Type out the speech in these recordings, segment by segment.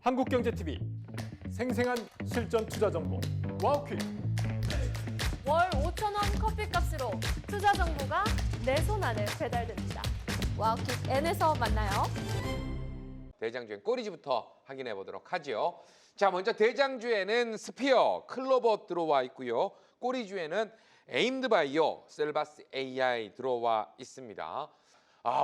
한국경제TV 생생한 실전 투자 정보 와우퀵. 월 5,000원 커피값으로 투자 정보가 내 손 안에 배달됩니다. 와우킥 N에서 만나요. 대장주엔 꼬리지부터 확인해 보도록 하죠. 자, 먼저 대장주에는 스피어, 클로버 들어와 있고요. 꼬리주에는 에임드바이오, 셀바스 AI 들어와 있습니다.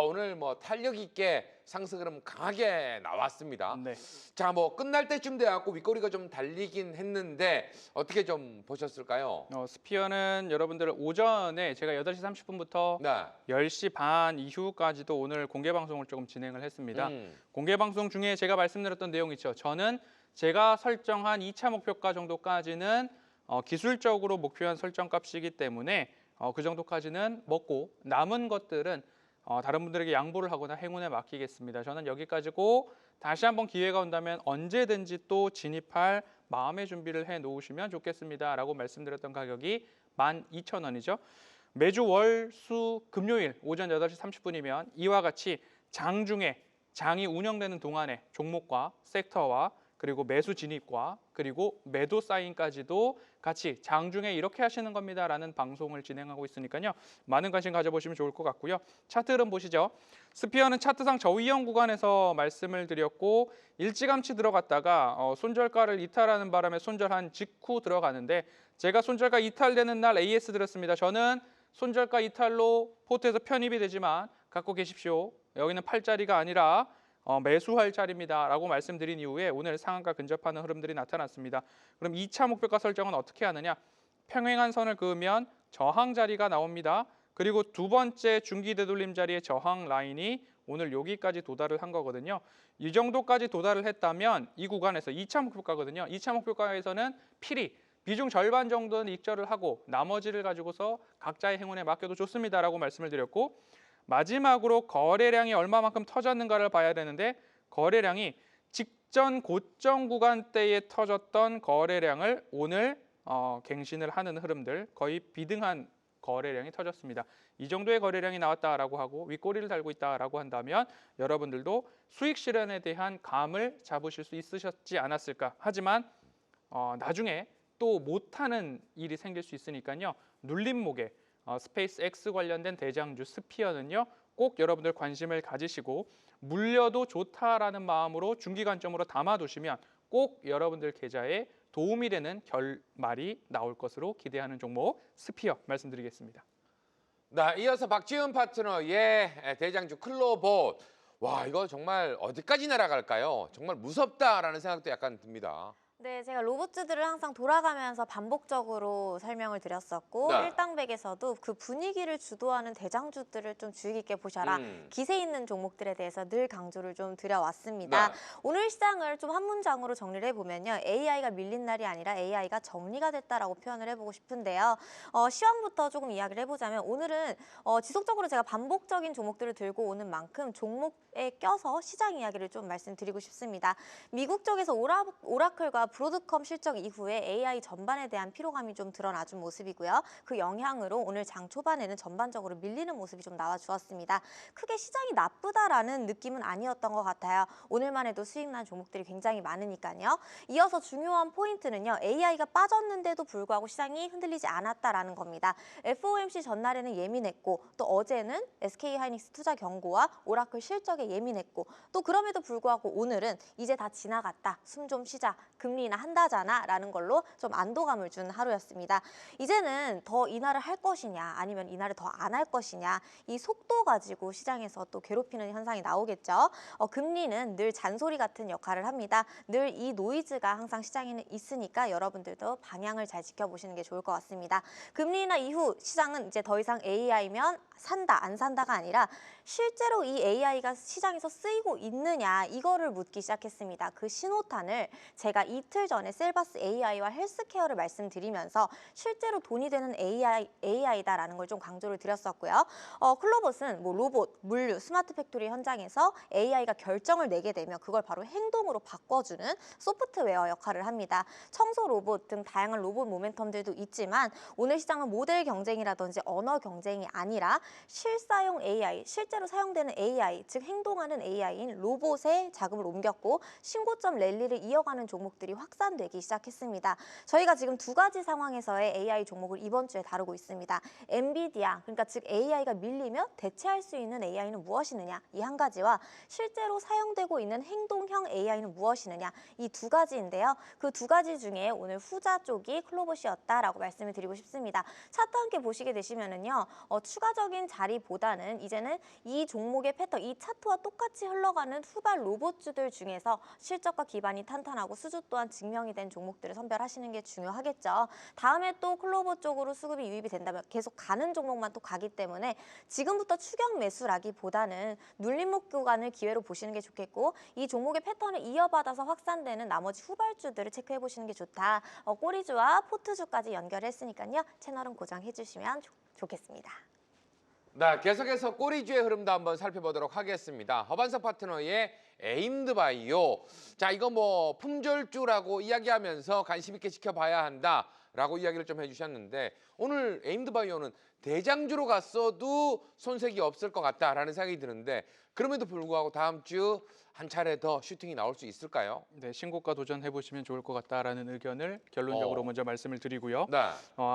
오늘 탄력 있게 상승 흐름 강하게 나왔습니다. 네. 자, 끝날 때쯤 돼갖고 윗꼬리가 좀 달리긴 했는데 어떻게 좀 보셨을까요? 스피어는 여러분들 오전에 제가 8시 30분부터 네. 10시 반 이후까지도 오늘 공개 방송을 조금 진행을 했습니다. 공개 방송 중에 제가 말씀드렸던 내용 있죠. 저는 제가 설정한 2차 목표가 정도까지는 기술적으로 목표한 설정값이기 때문에 그 정도까지는 먹고 남은 것들은 다른 분들에게 양보를 하거나 행운에 맡기겠습니다. 저는 여기까지고 다시 한번 기회가 온다면 언제든지 또 진입할 마음의 준비를 해 놓으시면 좋겠습니다. 라고 말씀드렸던 가격이 12,000원이죠. 매주 월, 수, 금요일 오전 8시 30분이면 이와 같이 장중에 장이 운영되는 동안에 종목과 섹터와 그리고 매수 진입과 그리고 매도 사인까지도 같이 장중에 이렇게 하시는 겁니다라는 방송을 진행하고 있으니까요. 많은 관심 가져보시면 좋을 것 같고요. 차트 흐름 보시죠. 스피어는 차트상 저위험 구간에서 말씀을 드렸고 일찌감치 들어갔다가 손절가를 이탈하는 바람에 손절한 직후 들어가는데 제가 손절가 이탈되는 날 AS 드렸습니다. 저는 손절가 이탈로 포트에서 편입이 되지만 갖고 계십시오. 여기는 팔자리가 아니라 매수할 자리입니다 라고 말씀드린 이후에 오늘 상한가 근접하는 흐름들이 나타났습니다. 그럼 2차 목표가 설정은 어떻게 하느냐? 평행한 선을 그으면 저항 자리가 나옵니다. 그리고 두 번째 중기 되돌림 자리의 저항 라인이 오늘 여기까지 도달을 한 거거든요. 이 정도까지 도달을 했다면 이 구간에서 2차 목표가거든요. 2차 목표가에서는 필히 비중 절반 정도는 익절을 하고 나머지를 가지고서 각자의 행운에 맡겨도 좋습니다라고 말씀을 드렸고 마지막으로 거래량이 얼마만큼 터졌는가를 봐야 되는데 거래량이 직전 고점 구간대에 터졌던 거래량을 오늘 갱신을 하는 흐름들 거의 비등한 거래량이 터졌습니다. 이 정도의 거래량이 나왔다라고 하고 윗꼬리를 달고 있다라고 한다면 여러분들도 수익 실현에 대한 감을 잡으실 수 있으셨지 않았을까. 하지만 나중에 또 못하는 일이 생길 수 있으니까요. 눌림목에 스페이스 X 관련된 대장주 스피어는요. 꼭 여러분들 관심을 가지시고 물려도 좋다라는 마음으로 중기 관점으로 담아두시면 꼭 여러분들 계좌에 도움이 되는 결말이 나올 것으로 기대하는 종목 스피어 말씀드리겠습니다. 네, 이어서 박지은 파트너의 대장주 클로봇. 와, 이거 정말 어디까지 날아갈까요? 정말 무섭다라는 생각도 약간 듭니다. 네, 제가 로봇들을 항상 돌아가면서 반복적으로 설명을 드렸었고 네. 일당백에서도 그 분위기를 주도하는 대장주들을 좀 주의 깊게 보셔라. 기세 있는 종목들에 대해서 늘 강조를 좀 드려왔습니다. 네. 오늘 시장을 좀 한 문장으로 정리를 해보면요. AI가 밀린 날이 아니라 AI가 정리가 됐다라고 표현을 해보고 싶은데요. 시황부터 조금 이야기를 해보자면 오늘은 지속적으로 제가 반복적인 종목들을 들고 오는 만큼 종목에 껴서 시장 이야기를 좀 말씀드리고 싶습니다. 미국 쪽에서 오라클과 브로드컴 실적 이후에 AI 전반에 대한 피로감이 좀 드러나준 모습이고요. 그 영향으로 오늘 장 초반에는 전반적으로 밀리는 모습이 좀 나와주었습니다. 크게 시장이 나쁘다라는 느낌은 아니었던 것 같아요. 오늘만 해도 수익 난 종목들이 굉장히 많으니까요. 이어서 중요한 포인트는요. AI가 빠졌는데도 불구하고 시장이 흔들리지 않았다라는 겁니다. FOMC 전날에는 예민했고 또 어제는 SK하이닉스 투자 경고와 오라클 실적에 예민했고 또 그럼에도 불구하고 오늘은 이제 다 지나갔다. 숨 좀 쉬자. 금리 인하 한다잖아 라는 걸로 좀 안도감을 준 하루였습니다. 이제는 더 인하를 할 것이냐 아니면 인하를 더 안 할 것이냐 이 속도 가지고 시장에서 또 괴롭히는 현상이 나오겠죠. 금리는 늘 잔소리 같은 역할을 합니다. 늘 이 노이즈가 항상 시장에는 있으니까 여러분들도 방향을 잘 지켜보시는 게 좋을 것 같습니다. 금리 인하 이후 시장은 이제 더 이상 AI면 산다 안 산다가 아니라 실제로 이 AI가 시장에서 쓰이고 있느냐 이거를 묻기 시작했습니다. 그 신호탄을 제가 이틀 전에 셀바스 AI와 헬스케어를 말씀드리면서 실제로 돈이 되는 AI다라는 걸 좀 강조를 드렸었고요. 클로봇은 뭐 로봇, 물류, 스마트 팩토리 현장에서 AI가 결정을 내게 되면 그걸 바로 행동으로 바꿔주는 소프트웨어 역할을 합니다. 청소 로봇 등 다양한 로봇 모멘텀들도 있지만 오늘 시장은 모델 경쟁이라든지 언어 경쟁이 아니라 실사용 AI, 실제로 사용되는 AI, 즉 행동하는 AI인 로봇에 자금을 옮겼고 신고점 랠리를 이어가는 종목들이 확산되기 시작했습니다. 저희가 지금 두 가지 상황에서의 AI 종목을 이번 주에 다루고 있습니다. 엔비디아, 그러니까 즉 AI가 밀리면 대체할 수 있는 AI는 무엇이느냐 이 한 가지와 실제로 사용되고 있는 행동형 AI는 무엇이느냐 이 두 가지인데요. 그 두 가지 중에 오늘 후자 쪽이 클로봇이었다라고 말씀을 드리고 싶습니다. 차트 함께 보시게 되시면은요, 추가적인 자리보다는 이제는 이 종목의 패턴, 이 차트와 똑같이 흘러가는 후발 로봇주들 중에서 실적과 기반이 탄탄하고 수주 또한 증명이 된 종목들을 선별하시는 게 중요하겠죠. 다음에 또 클로봇 쪽으로 수급이 유입이 된다면 계속 가는 종목만 또 가기 때문에 지금부터 추격 매수라기보다는 눌림목 구간을 기회로 보시는 게 좋겠고 이 종목의 패턴을 이어받아서 확산되는 나머지 후발주들을 체크해 보시는 게 좋다. 꼬리주와 포트주까지 연결했으니까요. 채널은 고정해 주시면 좋겠습니다. 네, 계속해서 꼬리주의 흐름도 한번 살펴보도록 하겠습니다. 허반석 파트너의 에임드바이오. 자, 이거 뭐 품절주라고 이야기하면서 관심 있게 지켜봐야 한다라고 이야기를 좀 해주셨는데 오늘 에임드바이오는 대장주로 갔어도 손색이 없을 것 같다라는 생각이 드는데 그럼에도 불구하고 다음 주 한 차례 더 슈팅이 나올 수 있을까요? 네, 신고가 도전해 보시면 좋을 것 같다라는 의견을 결론적으로 먼저 말씀을 드리고요. 네.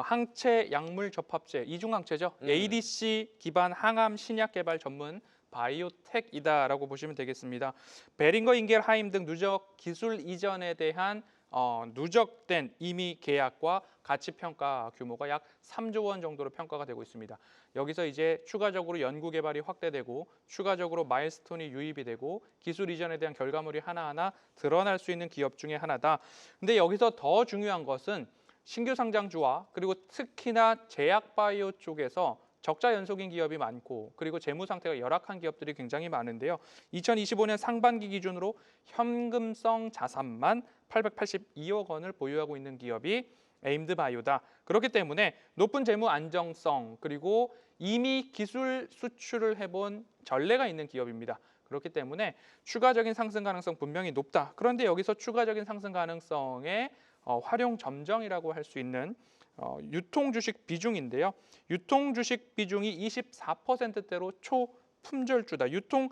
항체 약물 접합제, 이중항체죠. ADC 기반 항암 신약 개발 전문 바이오텍이다라고 보시면 되겠습니다. 베링거 인겔하임 등 누적 기술 이전에 대한 누적된 이미 계약과 가치 평가 규모가 약 3조 원 정도로 평가가 되고 있습니다. 여기서 이제 추가적으로 연구 개발이 확대되고 추가적으로 마일스톤이 유입이 되고 기술 이전에 대한 결과물이 하나하나 드러날 수 있는 기업 중에 하나다. 근데 여기서 더 중요한 것은 신규 상장주와 그리고 특히나 제약 바이오 쪽에서 적자 연속인 기업이 많고 그리고 재무 상태가 열악한 기업들이 굉장히 많은데요. 2025년 상반기 기준으로 현금성 자산만 882억 원을 보유하고 있는 기업이 에임드바이오다. 그렇기 때문에 높은 재무 안정성 그리고 이미 기술 수출을 해본 전례가 있는 기업입니다. 그렇기 때문에 추가적인 상승 가능성 분명히 높다. 그런데 여기서 추가적인 상승 가능성의 활용 점정이라고 할 수 있는 유통 주식 비중인데요. 유통 주식 비중이 24%대로 초품절주다. 유통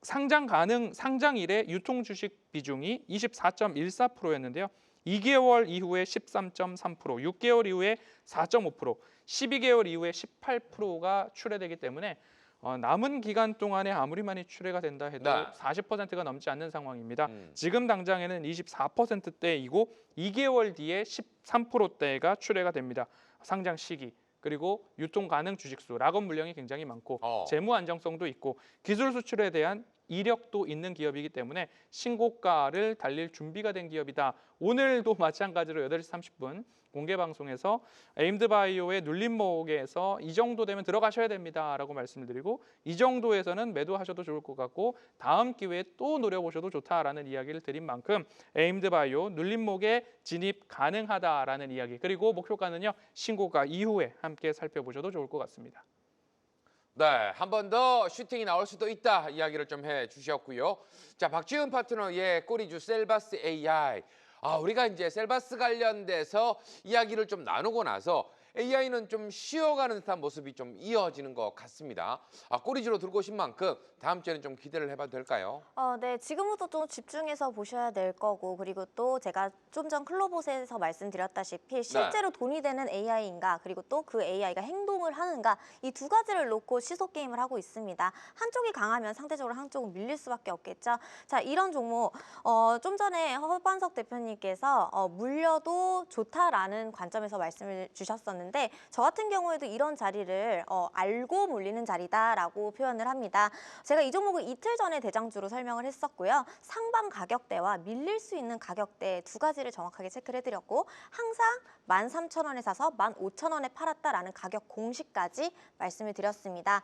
상장일에 유통 주식 비중이 24.14%였는데요. 2개월 이후에 13.3%, 6개월 이후에 4.5%, 12개월 이후에 18%가 출회되기 때문에 남은 기간 동안에 아무리 많이 출회가 된다 해도 네. 40%가 넘지 않는 상황입니다. 지금 당장에는 24%대이고 2개월 뒤에 13%대가 출회가 됩니다. 상장 시기 그리고 유통 가능 주식수, 락업 물량이 굉장히 많고 재무 안정성도 있고 기술 수출에 대한 이력도 있는 기업이기 때문에 신고가를 달릴 준비가 된 기업이다. 오늘도 마찬가지로 8시 30분 공개 방송에서 에임드바이오의 눌림목에서 이 정도 되면 들어가셔야 됩니다라고 말씀을 드리고 이 정도에서는 매도하셔도 좋을 것 같고 다음 기회에 또 노려보셔도 좋다라는 이야기를 드린 만큼 에임드바이오 눌림목에 진입 가능하다라는 이야기 그리고 목표가는요 신고가 이후에 함께 살펴보셔도 좋을 것 같습니다. 네, 한 번 더 슈팅이 나올 수도 있다 이야기를 좀 해주셨고요. 자, 박지은 파트너의 꼬리주 셀바스 AI. 우리가 이제 셀바스 관련돼서 이야기를 좀 나누고 나서 AI는 좀 쉬어가는 듯한 모습이 좀 이어지는 것 같습니다. 꼬리주로 들고 오신 만큼 다음 주에는 좀 기대를 해봐도 될까요? 네, 지금부터 좀 집중해서 보셔야 될 거고 그리고 또 제가 좀 전 클로봇에서 말씀드렸다시피 실제로 돈이 되는 AI인가 그리고 또 그 AI가 행동을 하는가 이 두 가지를 놓고 시속 게임을 하고 있습니다. 한쪽이 강하면 상대적으로 한쪽은 밀릴 수밖에 없겠죠. 자, 이런 종목 좀 전에 허반석 대표님께서 물려도 좋다라는 관점에서 말씀을 주셨었는데 있는데 저 같은 경우에도 이런 자리를 알고 몰리는 자리다라고 표현을 합니다. 제가 이 종목을 이틀 전에 대장주로 설명을 했었고요. 상방 가격대와 밀릴 수 있는 가격대 두 가지를 정확하게 체크를 해드렸고 항상 13,000원에 사서 15,000원에 팔았다라는 가격 공식까지 말씀을 드렸습니다.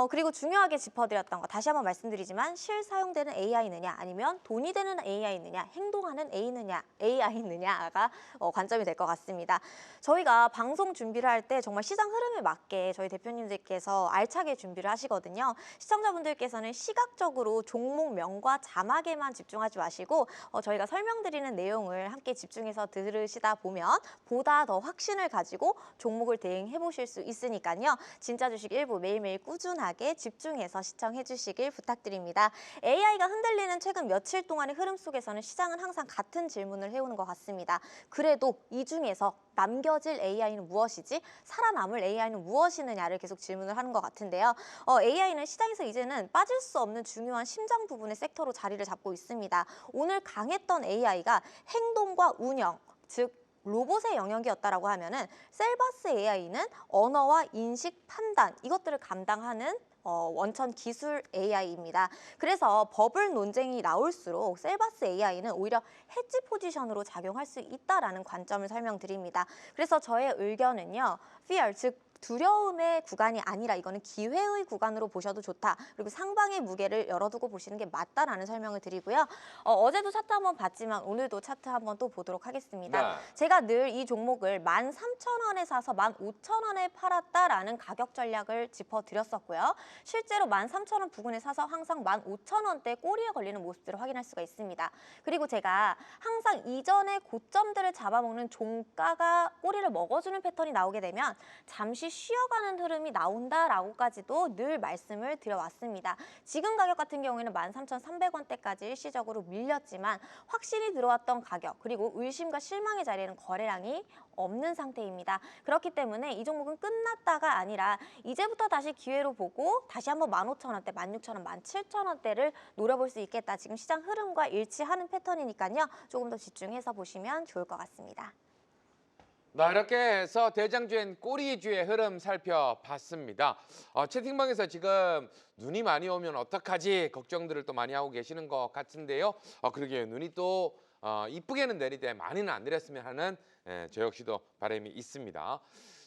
그리고 중요하게 짚어드렸던 거 다시 한번 말씀드리지만 실사용되는 AI느냐 아니면 돈이 되는 AI느냐 행동하는 AI느냐가 관점이 될 것 같습니다. 저희가 방송 준비를 할 때 정말 시장 흐름에 맞게 저희 대표님들께서 알차게 준비를 하시거든요. 시청자분들께서는 시각적으로 종목명과 자막에만 집중하지 마시고 저희가 설명드리는 내용을 함께 집중해서 들으시다 보면 보다 더 확신을 가지고 종목을 대응해 보실 수 있으니까요. 진짜 주식 일부 매일매일 꾸준하게 집중해서 시청해 주시길 부탁드립니다. AI가 흔들리는 최근 며칠 동안의 흐름 속에서는 시장은 항상 같은 질문을 해오는 것 같습니다. 그래도 이 중에서 남겨질 AI는 무엇이지? 살아남을 AI는 무엇이느냐를 계속 질문을 하는 것 같은데요. AI는 시장에서 이제는 빠질 수 없는 중요한 심장 부분의 섹터로 자리를 잡고 있습니다. 오늘 강했던 AI가 행동과 운영, 즉 로봇의 영역이었다라고 하면은 셀바스 AI는 언어와 인식, 판단 이것들을 감당하는 원천 기술 AI입니다. 그래서 버블 논쟁이 나올수록 셀바스 AI는 오히려 해지 포지션으로 작용할 수 있다라는 관점을 설명드립니다. 그래서 저의 의견은요. fear, 즉 두려움의 구간이 아니라 이거는 기회의 구간으로 보셔도 좋다. 그리고 상방의 무게를 열어두고 보시는 게 맞다라는 설명을 드리고요. 어제도 차트 한번 봤지만 오늘도 차트 한번 또 보도록 하겠습니다. 네. 제가 늘 이 종목을 13,000원에 사서 15,000원에 팔았다라는 가격 전략을 짚어드렸었고요. 실제로 13,000원 부근에 사서 항상 15,000원대 꼬리에 걸리는 모습들을 확인할 수가 있습니다. 그리고 제가 항상 이전의 고점들을 잡아먹는 종가가 꼬리를 먹어주는 패턴이 나오게 되면 잠시 쉬어가는 흐름이 나온다라고까지도 늘 말씀을 드려왔습니다. 지금 가격 같은 경우에는 13,300원대까지 일시적으로 밀렸지만 확실히 들어왔던 가격 그리고 의심과 실망의 자리에는 거래량이 없는 상태입니다. 그렇기 때문에 이 종목은 끝났다가 아니라 이제부터 다시 기회로 보고 다시 한번 15,000원대, 16,000원, 17,000원대를 노려볼 수 있겠다. 지금 시장 흐름과 일치하는 패턴이니까요. 조금 더 집중해서 보시면 좋을 것 같습니다. 이렇게 해서 대장주엔 꼬리주의 흐름 살펴봤습니다. 채팅방에서 지금 눈이 많이 오면 어떡하지 걱정들을 또 많이 하고 계시는 것 같은데요. 그러게요. 눈이 또 이쁘게는 내리되 많이는 안 내렸으면 하는 저 역시도 바람이 있습니다.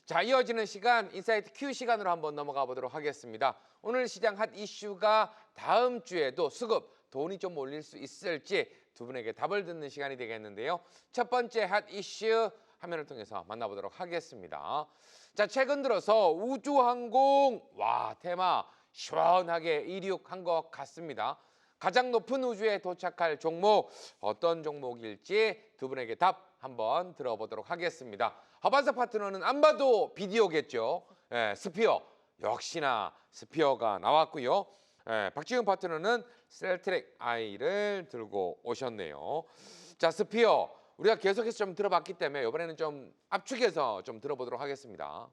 자, 이어지는 시간 인사이트 Q 시간으로 한번 넘어가 보도록 하겠습니다. 오늘 시장 핫 이슈가 다음 주에도 수급 돈이 좀 올릴 수 있을지 두 분에게 답을 듣는 시간이 되겠는데요. 첫 번째 핫 이슈 화면을 통해서 만나보도록 하겠습니다. 자, 최근 들어서 우주항공 테마 시원하게 이륙한 것 같습니다. 가장 높은 우주에 도착할 종목 어떤 종목일지 두 분에게 답 한번 들어보도록 하겠습니다. 하반석 파트너는 안 봐도 비디오겠죠. 스피어 역시나 스피어가 나왔고요. 박지훈 파트너는 셀트랙 I를 들고 오셨네요. 자, 스피어 우리가 계속해서 좀 들어봤기 때문에 이번에는 좀 압축해서 좀 들어보도록 하겠습니다.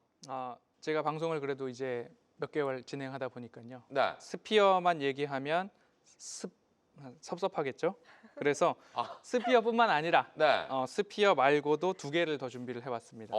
제가 방송을 그래도 이제 몇 개월 진행하다 보니까요. 네. 스피어만 얘기하면 섭섭하겠죠. 그래서 스피어뿐만 아니라 네. 스피어 말고도 두 개를 더 준비를 해봤습니다.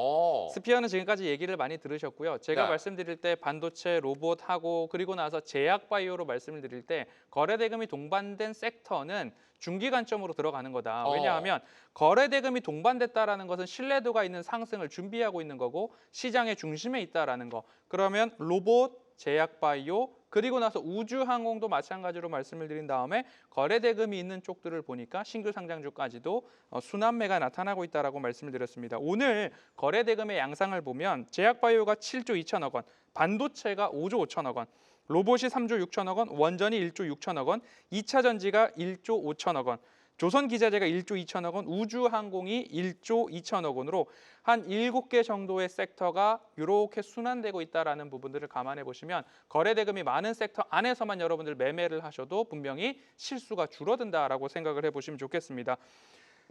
스피어는 지금까지 얘기를 많이 들으셨고요. 제가 네. 말씀드릴 때 반도체, 로봇하고 그리고 나서 제약바이오로 말씀을 드릴 때 거래대금이 동반된 섹터는 중기관점으로 들어가는 거다. 왜냐하면 거래대금이 동반됐다라는 것은 신뢰도가 있는 상승을 준비하고 있는 거고 시장의 중심에 있다라는 거. 그러면 로봇, 제약바이오 그리고 나서 우주항공도 마찬가지로 말씀을 드린 다음에 거래대금이 있는 쪽들을 보니까 신규 상장주까지도 순환매가 나타나고 있다라고 말씀을 드렸습니다. 오늘 거래대금의 양상을 보면 제약바이오가 7조 2천억 원, 반도체가 5조 5천억 원, 로봇이 3조 6천억 원, 원전이 1조 6천억 원, 2차 전지가 1조 5천억 원, 조선기자재가 1조 2천억 원, 우주항공이 1조 2천억 원으로 한 7개 정도의 섹터가 이렇게 순환되고 있다는 부분들을 감안해 보시면 거래대금이 많은 섹터 안에서만 여러분들 매매를 하셔도 분명히 실수가 줄어든다라고 생각을 해보시면 좋겠습니다.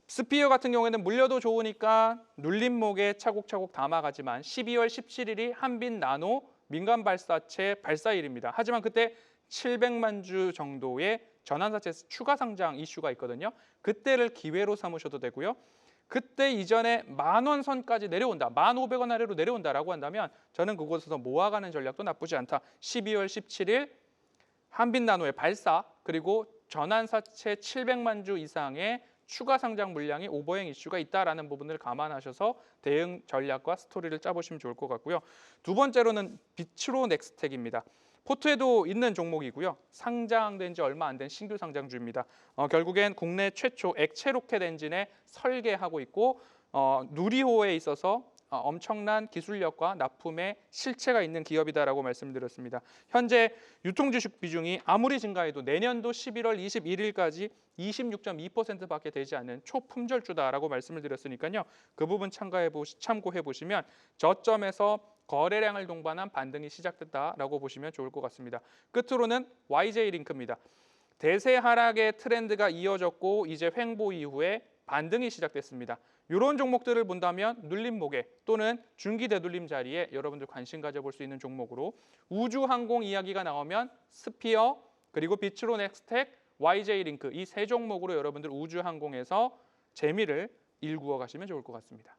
스피어 같은 경우에는 물려도 좋으니까 눌림목에 차곡차곡 담아가지만 12월 17일이 한빛 나노 민간 발사체 발사일입니다. 하지만 그때 700만 주 정도의 전환사채 추가 상장 이슈가 있거든요. 그때를 기회로 삼으셔도 되고요. 그때 이전에 10,000원 선까지 내려온다. 1,500원 아래로 내려온다라고 한다면 저는 그곳에서 모아가는 전략도 나쁘지 않다. 12월 17일 한빛나노의 발사 그리고 전환사채 700만 주 이상의 추가 상장 물량이 오버행 이슈가 있다라는 부분을 감안하셔서 대응 전략과 스토리를 짜보시면 좋을 것 같고요. 두 번째로는 비츠로 넥스텍입니다. 포트에도 있는 종목이고요. 상장된 지 얼마 안 된 신규 상장주입니다. 결국엔 국내 최초 액체 로켓 엔진에 설계하고 있고 누리호에 있어서 엄청난 기술력과 납품의 실체가 있는 기업이다라고 말씀드렸습니다. 현재 유통주식 비중이 아무리 증가해도 내년도 11월 21일까지 26.2%밖에 되지 않는 초품절주다라고 말씀을 드렸으니까요. 그 부분 참고해 보시면 저점에서 거래량을 동반한 반등이 시작됐다라고 보시면 좋을 것 같습니다. 끝으로는 YJ링크입니다. 대세 하락의 트렌드가 이어졌고 이제 횡보 이후에 반등이 시작됐습니다. 이런 종목들을 본다면 눌림목에 또는 중기 되돌림 자리에 여러분들 관심 가져볼 수 있는 종목으로 우주항공 이야기가 나오면 스피어 그리고 비츠로 넥스텍, YJ링크 이 세 종목으로 여러분들 우주항공에서 재미를 일구어 가시면 좋을 것 같습니다.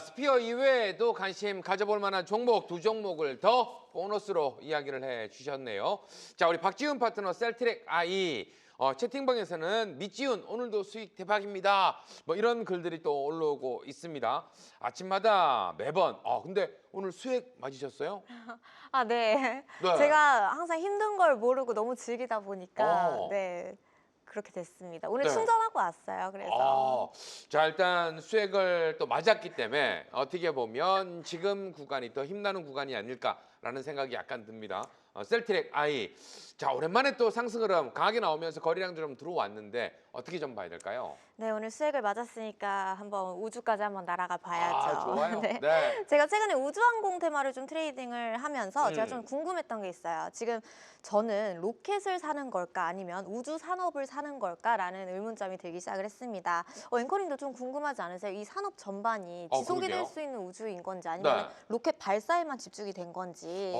스피어 이외에도 관심 가져볼 만한 종목 두 종목을 더 보너스로 이야기를 해주셨네요. 자, 우리 박지훈 파트너 셀트랙 아이 채팅방에서는 밑지훈 오늘도 수익 대박입니다. 뭐 이런 글들이 또 올라오고 있습니다. 아침마다 매번 근데 오늘 수익 맞으셨어요? 아, 네. 네. 제가 항상 힘든 걸 모르고 너무 즐기다 보니까 어. 네. 그렇게 됐습니다. 오늘 네. 충전하고 왔어요. 그래서 자, 일단 수익을 또 맞았기 때문에 어떻게 보면 지금 구간이 더 힘나는 구간이 아닐까라는 생각이 약간 듭니다. 셀트랙 아이. 자, 오랜만에 또 상승 흐름 강하게 나오면서 거래량도 좀 들어왔는데 어떻게 좀 봐야 될까요? 네, 오늘 수익을 맞았으니까 한번 우주까지 한번 날아가 봐야죠. 좋아요. 네. 네. 제가 최근에 우주항공 테마를 좀 트레이딩을 하면서 제가 좀 궁금했던 게 있어요. 지금 저는 로켓을 사는 걸까 아니면 우주 산업을 사는 걸까라는 의문점이 들기 시작을 했습니다. 앵커님도 좀 궁금하지 않으세요? 이 산업 전반이 지속이 그러게요. 될 수 있는 우주인 건지 아니면 네. 로켓 발사에만 집중이 된 건지.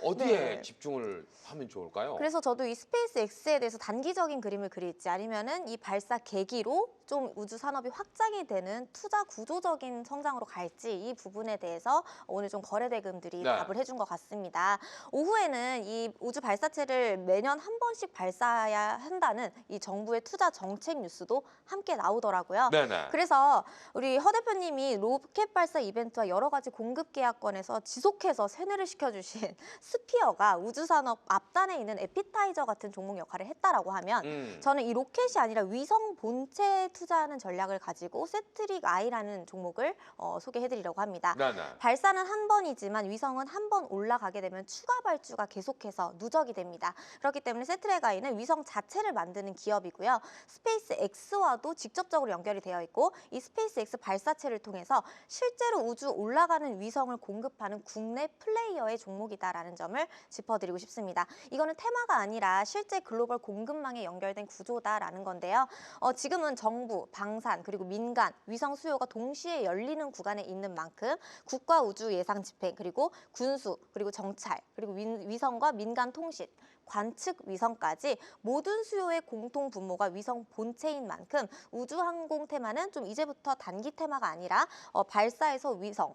어디에 네. 집중을 하면 좋을까요? 그래서 저도 이 스페이스 X에 대해서 단기적인 그림을 그릴지 아니면은 이 발사 계기로 좀 우주 산업이 확장이 되는 투자 구조적인 성장으로 갈지 이 부분에 대해서 오늘 좀 거래 대금들이 네. 답을 해준 것 같습니다. 오후에는 이 우주 발사체를 매년 한 번씩 발사해야 한다는 이 정부의 투자 정책 뉴스도 함께 나오더라고요. 네네. 그래서 우리 허 대표님이 로켓 발사 이벤트와 여러 가지 공급 계약권에서 지속해서 세뇌를 시켜주신 스피어가 우주산업 앞단에 있는 에피타이저 같은 종목 역할을 했다라고 하면 저는 이 로켓이 아니라 위성 본체에 투자하는 전략을 가지고 세트릭 아이라는 종목을 소개해드리려고 합니다. 네네. 발사는 한 번이지만 위성은 한 번 올라가게 되면 추가 발주가 계속해서 누적이 됩니다. 그렇기 때문에 세트릭 아이는 위성 자체를 만드는 기업이고요. 스페이스 X와도 직접적으로 연결이 되어 있고 이 스페이스 X 발사체를 통해서 실제로 우주 올라가는 위성을 공급하는 국내 플레이어의 종목이다라는 점을 짚어드리고 싶습니다. 이거는 테마가 아니라 실제 글로벌 공급망에 연결된 구조다라는 건데요. 지금은 정부, 방산, 그리고 민간, 위성 수요가 동시에 열리는 구간에 있는 만큼 국가 우주 예상 집행, 그리고 군수, 그리고 정찰, 그리고 위성과 민간 통신, 관측 위성까지 모든 수요의 공통 분모가 위성 본체인 만큼 우주항공 테마는 좀 이제부터 단기 테마가 아니라 발사에서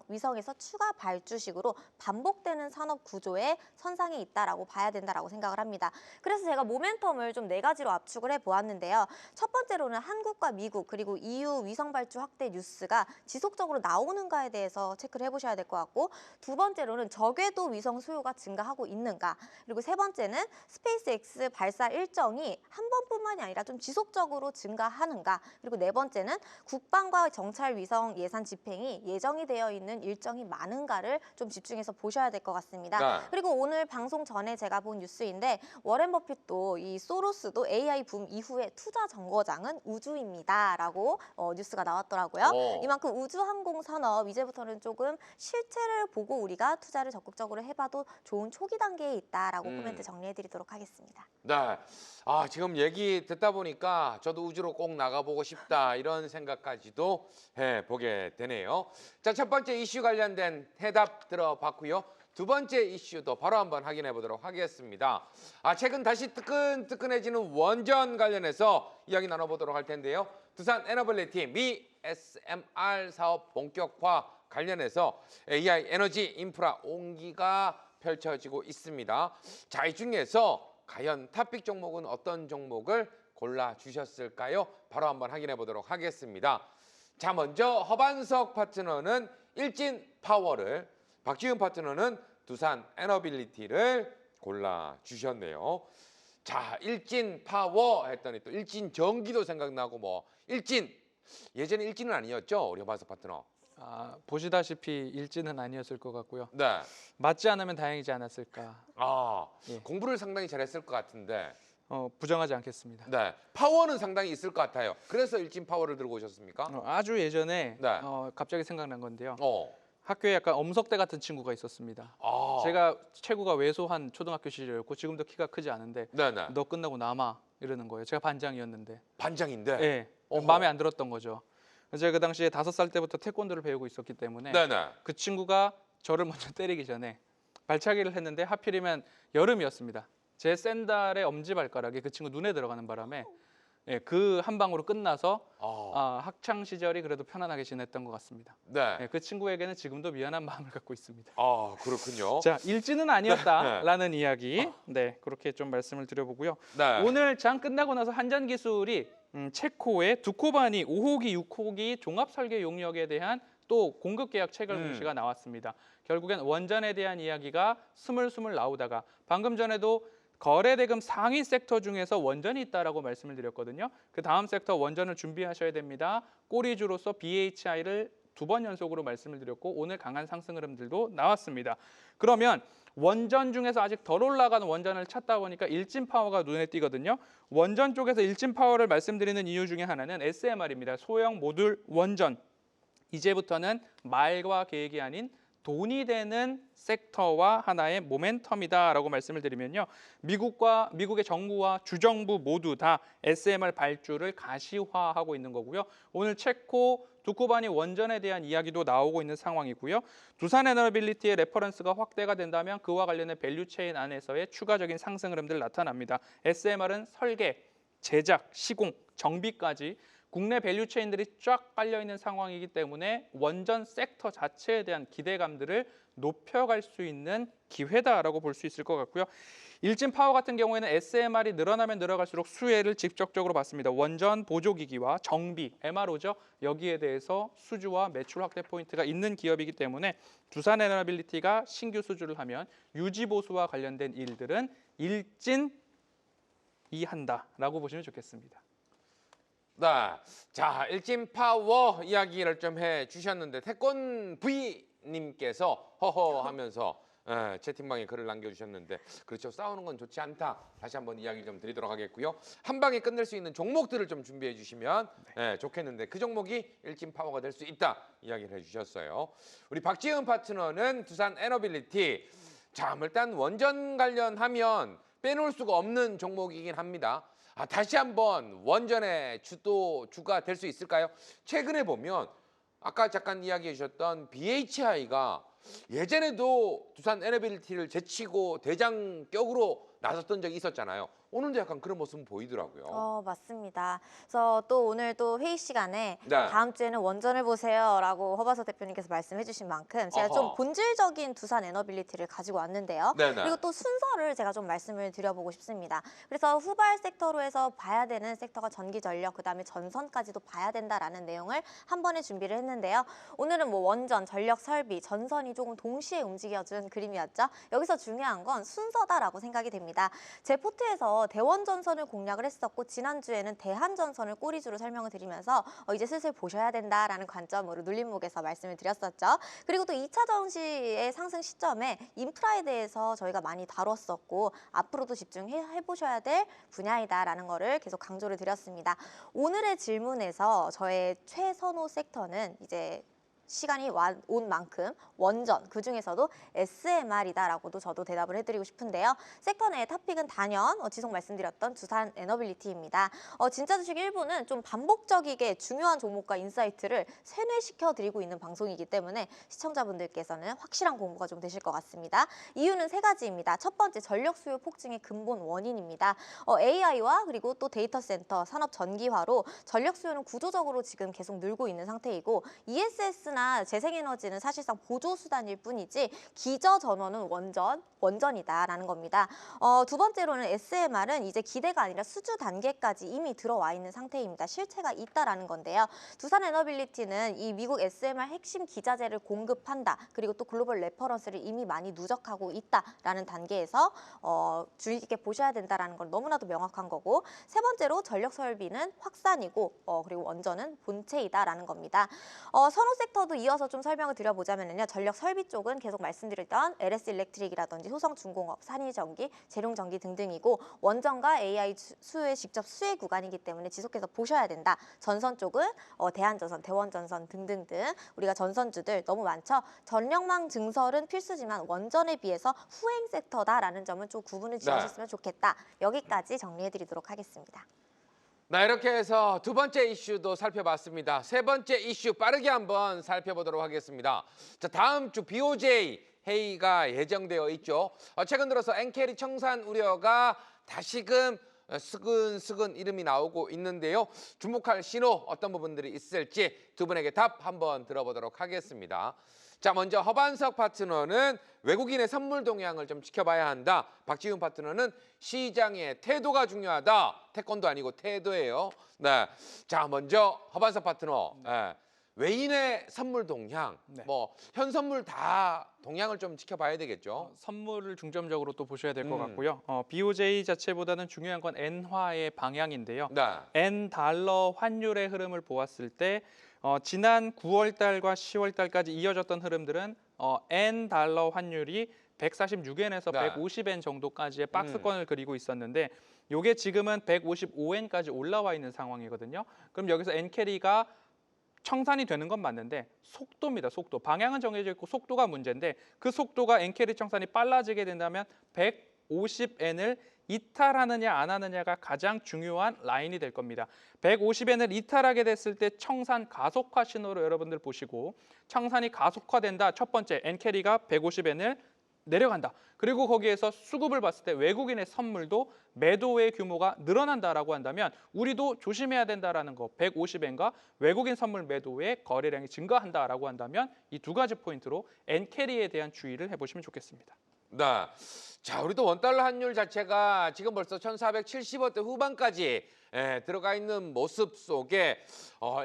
위성에서 추가 발주식으로 반복되는 산업 구조의 선상에 있다라고 봐야 된다라고 생각을 합니다. 그래서 제가 모멘텀을 좀 4가지로 압축을 해보았는데요. 첫 번째로는 한국과 미국 그리고 EU 위성 발주 확대 뉴스가 지속적으로 나오는가에 대해서 체크를 해보셔야 될 것 같고, 두 번째로는 저궤도 위성 수요가 증가하고 있는가, 그리고 세 번째는 스페이스 X 발사 일정이 한 번뿐만이 아니라 좀 지속적으로 증가하는가, 그리고 네 번째는 국방과 정찰 위성 예산 집행이 예정이 되어 있는 일정이 많은가를 좀 집중해서 보셔야 될 것 같습니다. 네. 그리고 오늘 방송 전에 제가 본 뉴스인데 워렌 버핏도 이 소로스도 AI 붐 이후에 투자 정거장은 우주입니다라고 뉴스가 나왔더라고요. 이만큼 우주항공 산업 이제부터는 조금 실체를 보고 우리가 투자를 적극적으로 해봐도 좋은 초기 단계에 있다라고 코멘트 정리해드리도록 하겠습니다. 네. 지금 얘기 듣다 보니까 저도 우주로 꼭 나가보고 싶다 이런 생각까지도 해보게 되네요. 자, 첫 번째 이슈 관련된 해답 들어봤고요. 두 번째 이슈도 바로 한번 확인해 보도록 하겠습니다. 최근 다시 뜨끈뜨끈해지는 원전 관련해서 이야기 나눠보도록 할 텐데요. 두산 에너빌리티 미 SMR 사업 본격화 관련해서 AI 에너지 인프라 온기가 펼쳐지고 있습니다. 자, 이 중에서 과연 탑픽 종목은 어떤 종목을 골라주셨을까요? 바로 한번 확인해 보도록 하겠습니다. 자, 먼저 허반석 파트너는 일진파워를, 박지훈 파트너는 두산 에너빌리티를 골라주셨네요. 자, 일진파워 했더니 또 일진전기도 생각나고 뭐 일진, 예전에 일진은 아니었죠? 우리 허반석 파트너. 보시다시피 일진은 아니었을 것 같고요. 네. 맞지 않으면 다행이지 않았을까. 예. 공부를 상당히 잘했을 것 같은데. 부정하지 않겠습니다. 네. 파워는 상당히 있을 것 같아요. 그래서 일진파워를 들고 오셨습니까? 아주 예전에 네. 갑자기 생각난 건데요. 어. 학교에 약간 엄석대 같은 친구가 있었습니다. 제가 체구가 왜소한 초등학교 시절이었고 지금도 키가 크지 않은데 네네. 너 끝나고 남아 이러는 거예요. 제가 반장이었는데. 반장인데. 예. 어허. 마음에 안 들었던 거죠. 제가 그 당시에 5살 때부터 태권도를 배우고 있었기 때문에 네네. 그 친구가 저를 먼저 때리기 전에 발차기를 했는데 하필이면 여름이었습니다. 제 샌들의 엄지발가락이 그 친구 눈에 들어가는 바람에 그 한 방으로 끝나서 학창 시절이 그래도 편안하게 지냈던 것 같습니다. 네. 그 친구에게는 지금도 미안한 마음을 갖고 있습니다. 그렇군요. 자, 일진은 아니었다라는 이야기, 그렇게 좀 말씀을 드려보고요. 네. 오늘 장 끝나고 나서 한전기술이 체코의 두코바니 5호기, 6호기 종합 설계 용역에 대한 또 공급 계약 체결 공시가 나왔습니다. 결국엔 원전에 대한 이야기가 스물스물 나오다가 방금 전에도 거래 대금 상위 섹터 중에서 원전이 있다라고 말씀을 드렸거든요. 그 다음 섹터 원전을 준비하셔야 됩니다. 꼬리주로서 BHI를 2번 연속으로 말씀을 드렸고 오늘 강한 상승 흐름들도 나왔습니다. 그러면 원전 중에서 아직 덜 올라가는 원전을 찾다 보니까 일진파워가 눈에 띄거든요. 원전 쪽에서 일진파워를 말씀드리는 이유 중에 하나는 SMR입니다. 소형 모듈 원전. 이제부터는 말과 계획이 아닌 돈이 되는 섹터와 하나의 모멘텀이다라고 말씀을 드리면요. 미국의 정부와 주정부 모두 다 SMR 발주를 가시화하고 있는 거고요. 오늘 체코 두코바니 원전에 대한 이야기도 나오고 있는 상황이고요. 두산 에너빌리티의 레퍼런스가 확대가 된다면 그와 관련된 밸류체인 안에서의 추가적인 상승 흐름들 나타납니다. SMR은 설계, 제작, 시공, 정비까지 국내 밸류체인들이 쫙 깔려있는 상황이기 때문에 원전 섹터 자체에 대한 기대감들을 높여갈 수 있는 기회다라고 볼 수 있을 것 같고요. 일진파워 같은 경우에는 SMR이 늘어나면 늘어갈수록 수혜를 직접적으로 받습니다. 원전 보조기기와 정비, MRO죠. 여기에 대해서 수주와 매출 확대 포인트가 있는 기업이기 때문에 두산 에너빌리티가 신규 수주를 하면 유지 보수와 관련된 일들은 일진이한다라고 보시면 좋겠습니다. 네. 자, 일진파워 이야기를 좀 해주셨는데 태권 V님께서 허허 하면서 채팅방에 글을 남겨주셨는데 그렇죠. 싸우는 건 좋지 않다. 다시 한번 이야기 좀 드리도록 하겠고요. 한 방에 끝낼 수 있는 종목들을 좀 준비해 주시면 좋겠는데 그 종목이 일진파워가 될 수 있다. 이야기를 해주셨어요. 우리 박지은 파트너는 두산 에너빌리티. 자, 일단 원전 관련하면 빼놓을 수가 없는 종목이긴 합니다. 다시 한번 원전의 주가 될 수 있을까요? 최근에 보면 아까 잠깐 이야기해 주셨던 BHI가 예전에도 두산 에너빌리티를 제치고 대장격으로 나섰던 적이 있었잖아요. 오늘도 약간 그런 모습은 보이더라고요. 맞습니다. 그래서 또 오늘 또 회의 시간에 네. 다음 주에는 원전을 보세요라고 허바서 대표님께서 말씀해 주신 만큼 제가 어허. 좀 본질적인 두산 에너빌리티를 가지고 왔는데요. 네네. 그리고 또 순서를 제가 좀 말씀을 드려보고 싶습니다. 그래서 후발 섹터로 해서 봐야 되는 섹터가 전기 전력, 그다음에 전선까지도 봐야 된다라는 내용을 한 번에 준비를 했는데요. 오늘은 뭐 원전, 전력 설비, 전선이 조금 동시에 움직여준 그림이었죠. 여기서 중요한 건 순서다라고 생각이 됩니다. 제 포트에서 대원전선을 공략을 했었고 지난주에는 대한전선을 꼬리주로 설명을 드리면서 이제 슬슬 보셔야 된다라는 관점으로 눌림목에서 말씀을 드렸었죠. 그리고 또 2차 전시의 상승 시점에 인프라에 대해서 저희가 많이 다뤘었고 앞으로도 집중해 보셔야 될 분야이다라는 거를 계속 강조를 드렸습니다. 오늘의 질문에서 저의 최선호 섹터는 이제 시간이 온 만큼 원전, 그중에서도 SMR이다라고도 저도 대답을 해드리고 싶은데요. 섹터 내의 탑픽은 단연 지속 말씀드렸던 두산 에너빌리티입니다. 진짜 주식 1부는 좀 반복적이게 중요한 종목과 인사이트를 세뇌시켜드리고 있는 방송이기 때문에 시청자분들께서는 확실한 공부가 좀 되실 것 같습니다. 이유는 세 가지입니다. 첫 번째, 전력 수요 폭증의 근본 원인입니다. AI와 그리고 또 데이터 센터, 산업 전기화로 전력 수요는 구조적으로 지금 계속 늘고 있는 상태이고 ESS나 재생에너지는 사실상 보조 수단일 뿐이지 기저 전원은 원전이다라는 겁니다. 두 번째로는 SMR은 이제 기대가 아니라 수주 단계까지 이미 들어와 있는 상태입니다. 실체가 있다라는 건데요. 두산 에너빌리티는 이 미국 SMR 핵심 기자재를 공급한다. 그리고 또 글로벌 레퍼런스를 이미 많이 누적하고 있다라는 단계에서 주의 깊게 보셔야 된다라는 건 너무나도 명확한 거고, 세 번째로 전력 설비는 확산이고 그리고 원전은 본체이다라는 겁니다. 선호 섹터도 이어서 좀 설명을 드려보자면요. 전력 설비 쪽은 계속 말씀드렸던 LS 일렉트릭이라든지 효성중공업, 산이전기, 재룡전기 등등이고, 원전과 AI 수요의 직접 수혜 구간이기 때문에 지속해서 보셔야 된다. 전선 쪽은 대한전선, 대원전선 등등등 우리가 전선주들 너무 많죠. 전력망 증설은 필수지만 원전에 비해서 후행 섹터다라는 점은 좀 구분을 지어주셨으면 좋겠다. 여기까지 정리해드리도록 하겠습니다. 네, 이렇게 해서 두 번째 이슈도 살펴봤습니다. 세 번째 이슈 빠르게 한번 살펴보도록 하겠습니다. 자, 다음 주 BOJ 회의가 예정되어 있죠. 최근 들어서 엔캐리 청산 우려가 다시금 스근스근 이름이 나오고 있는데요. 주목할 신호 어떤 부분들이 있을지 두 분에게 답 한번 들어보도록 하겠습니다. 자, 먼저 허반석 파트너는 외국인의 선물 동향을 좀 지켜봐야 한다. 박지훈 파트너는 시장의 태도가 중요하다. 태권도 아니고 태도예요. 네, 자, 먼저 허반석 파트너. 네. 외인의 선물 동향, 네. 뭐 현 선물 다 동향을 좀 지켜봐야 되겠죠. 선물을 중점적으로 또 보셔야 될 것 같고요. BOJ 자체보다는 중요한 건 엔화의 방향인데요. 네. 엔 달러 환율의 흐름을 보았을 때 지난 9월 달과 10월 달까지 이어졌던 흐름들은 엔 달러 환율이 146엔에서 네. 150엔 정도까지의 박스권을 그리고 있었는데 이게 지금은 155엔까지 올라와 있는 상황이거든요. 그럼 여기서 엔캐리가 청산이 되는 건 맞는데 속도입니다. 속도. 방향은 정해져 있고 속도가 문제인데 그 속도가 엔캐리 청산이 빨라지게 된다면 150엔을 이탈하느냐 안 하느냐가 가장 중요한 라인이 될 겁니다. 150엔을 이탈하게 됐을 때 청산 가속화 신호로 여러분들 보시고, 청산이 가속화된다. 첫 번째, 엔캐리가 150엔을 내려간다. 그리고 거기에서 수급을 봤을 때 외국인의 선물도 매도의 규모가 늘어난다라고 한다면 우리도 조심해야 된다라는 거. 150엔과 외국인 선물 매도의 거래량이 증가한다라고 한다면 이 두 가지 포인트로 엔캐리에 대한 주의를 해보시면 좋겠습니다. 네. 자, 우리도 원달러 환율 자체가 지금 벌써 1470원대 후반까지 들어가 있는 모습 속에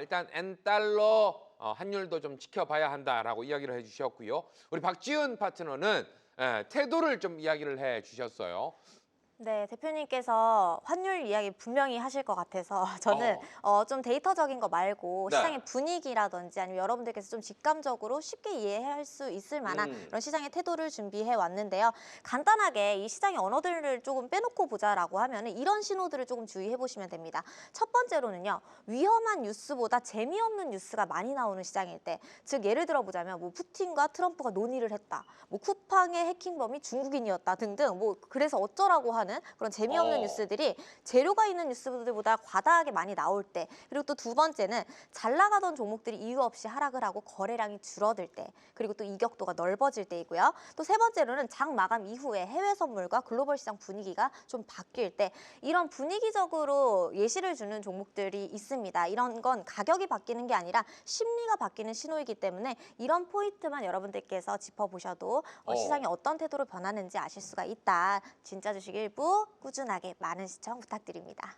일단 엔달러 환율도 좀 지켜봐야 한다라고 이야기를 해주셨고요. 우리 박지훈 파트너는 태도를 좀 이야기를 해주셨어요. 네, 대표님께서 환율 이야기 분명히 하실 것 같아서 저는 좀 데이터적인 거 말고 네. 시장의 분위기라든지 아니면 여러분들께서 좀 직감적으로 쉽게 이해할 수 있을 만한 그런 시장의 태도를 준비해 왔는데요. 간단하게 이 시장의 언어들을 조금 빼놓고 보자라고 하면 이런 신호들을 조금 주의해 보시면 됩니다. 첫 번째로는요, 위험한 뉴스보다 재미없는 뉴스가 많이 나오는 시장일 때, 즉 예를 들어 보자면 뭐 푸틴과 트럼프가 논의를 했다, 뭐 쿠팡의 해킹범이 중국인이었다 등등, 뭐 그래서 어쩌라고 하는 그런 재미없는 뉴스들이 재료가 있는 뉴스들보다 과다하게 많이 나올 때, 그리고 또 두 번째는 잘 나가던 종목들이 이유 없이 하락을 하고 거래량이 줄어들 때, 그리고 또 이격도가 넓어질 때이고요. 또 세 번째로는 장 마감 이후에 해외 선물과 글로벌 시장 분위기가 좀 바뀔 때, 이런 분위기적으로 예시를 주는 종목들이 있습니다. 이런 건 가격이 바뀌는 게 아니라 심리가 바뀌는 신호이기 때문에 이런 포인트만 여러분들께서 짚어보셔도 시장이 어떤 태도로 변하는지 아실 수가 있다. 진짜 주식 1부 꾸준하게 많은 시청 부탁드립니다.